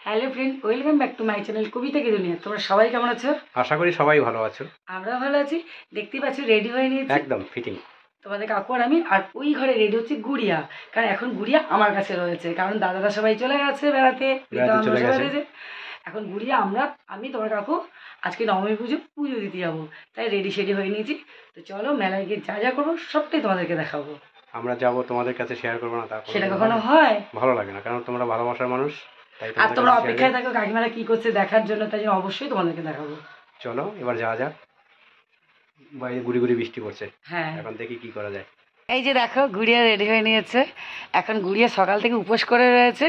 Hello friend, welcome back to my channel Kabita কি দুনিয়া। তোমরা সবাই কেমন আছো? আশা করি সবাই ভালো আছো। আমরাও ভালো আছি। দেখতেই পাচ্ছ রেডি হয়ে নিয়েছি একদম ফিটিং। তোমাদের কাকু আর আমি। আর ওই ঘরে রেডি হচ্ছে গুড়িয়া, কারণ এখন গুড়িয়া আমার কাছে রয়েছে, কারণ দাদারা সবাই চলে গেছে বেড়াতে, এখন গুড়িয়া আমি তোমার কাকু আজকে নবমী পুজো দিতে যাবো, তাই রেডি শেডি হয়ে নিয়েছি। তো চলো মেলায় গিয়ে যা যা করবো সবটাই তোমাদেরকে দেখাবো। আমরা যাবো, তোমাদের কাছে শেয়ার করবো না? তারপর সেটা কখনো হয়? ভালো লাগে না, কারণ তোমরা ভালোবাসার মানুষ, আর তোমরা অপেক্ষায় থাকো কাকিমারা কি করছে দেখার জন্য, তাই জন্য অবশ্যই তোমাদেরকে দেখাবো। চলো এবার যাওয়া যাক। বাইরে গুড়ি গুড়ি বৃষ্টি পড়ছে, হ্যাঁ এখন দেখি কি করা যায়। এই যে দেখো গুড়িয়া রেডি হয়ে নিয়েছে। এখন গুড়িয়া সকাল থেকে উপোস করে রয়েছে,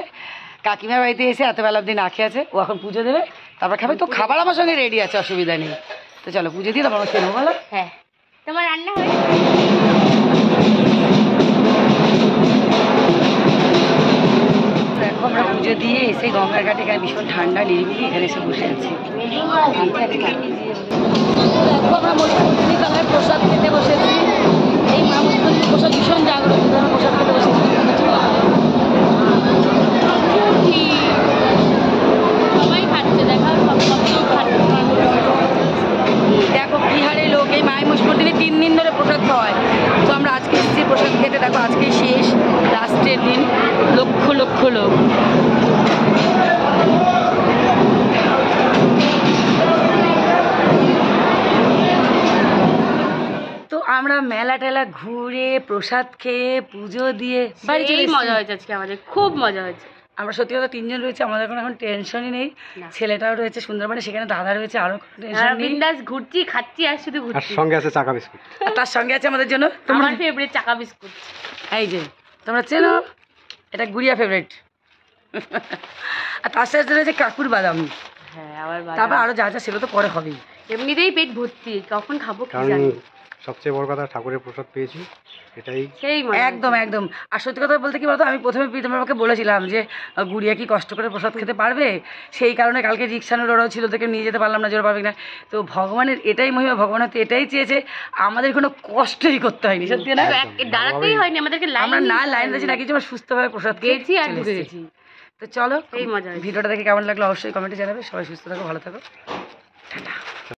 কাকিমার বাড়িতে এসে এত বেলা অব্দি না খেয়ে আছে। ও এখন পুজো দেবে, তারপর খাবে। তো খাবার আমার সঙ্গে রেডি আছে, অসুবিধা নেই। তো চলো পুজো দিয়ে তারপর খেয়ে নেবো। বলো হ্যাঁ, তোমার রান্না হয়ে দেখো আমরা পুজো দিয়ে এসে গঙ্গার ঘাটে, এখানে ভীষণ ঠান্ডা নিরিবিলি, এখানে এসে বসে আছি। দেখো আমরা মধুমন্ত্রী তলায় প্রসাদ খেতে বসেছি। এই মা মধুমন্ত্রী প্রসাদ ভীষণ জাগ্রত, আমরা প্রসাদ খেতে বসেছি। সবাই খাচ্ছে, দেখা দেখো বিহারের লোক এই মায়ের মুসমন্দিরে 3 দিন ধরে প্রসাদ খাওয়ায়। তো আমরা আজকে এসেছি প্রসাদ খেতে। দেখো আজকে শেষ, লাস্টের দিন, লক্ষ লক্ষ লোক। তো আমরা মেলা টেলা ঘুরে প্রসাদ খেয়ে পুজো দিয়ে বাড়ি চলে এসেছি। মজা হয়েছে আজকে, আমাদের খুব মজা হয়েছে। আমরা সত্যি কথা 3 জন রয়েছে, আমাদের কোনো এখন টেনশনই নেই। ছেলেটাও রয়েছে সুন্দরবনে, সেখানে দাদা রয়েছে, আরো টেনশন নেই। বিন্দাস ঘুরছি, খাচ্ছি আর শুধু আর ঘুরছি। সঙ্গে আছে চাকা বিস্কুট, আর তার সঙ্গে আছে আমাদের জন্য আমার ফেভারিট চাকা বিস্কুট। এই যে তোমরা চেনো, এটা গুড়িয়া ফেভারিট। আর তার সাথে রয়েছে কাকুর বাদাম। হ্যাঁ, আবার তারপর আরো যা যা সেগুলো তো পরে হবেই। এমনিতেই পেট ভর্তি, কখন খাবো কি কারণ জানি। সবচেয়ে বড় কথা ঠাকুরের প্রসাদ পেয়েছি, এটাই সেই মজা একদম একদম। আর সত্যি কথা বলতে কি বলতো, আমি প্রথমে তোমাকে বলেছিলাম যে গুড়িয়া কি কষ্ট করে প্রসাদ খেতে পারবে, সেই কারণে কালকে রিক্সানোর ওরাও ছিল, ওদেরকে নিয়ে যেতে পারলাম না, জোর পারবে না। তো ভগবানের এটাই মহিমা, ভগবান হয়তো এটাই চেয়েছে আমাদের কোনো কষ্টই করতে হয়নি। সত্যি না, দাঁড়াতেই হয়নি আমাদেরকে, আমরা না লাইন দিয়েছি না কিছু, আমরা সুস্থভাবে প্রসাদ গেছি আর চলে ঢুকে এসেছি। গেছি। তো চলো এই মজা। ভিডিওটা দেখে কেমন লাগলো অবশ্যই কমেন্টে জানাবে। সবাই সুস্থ থাকো, ভালো থাকো, টাটা।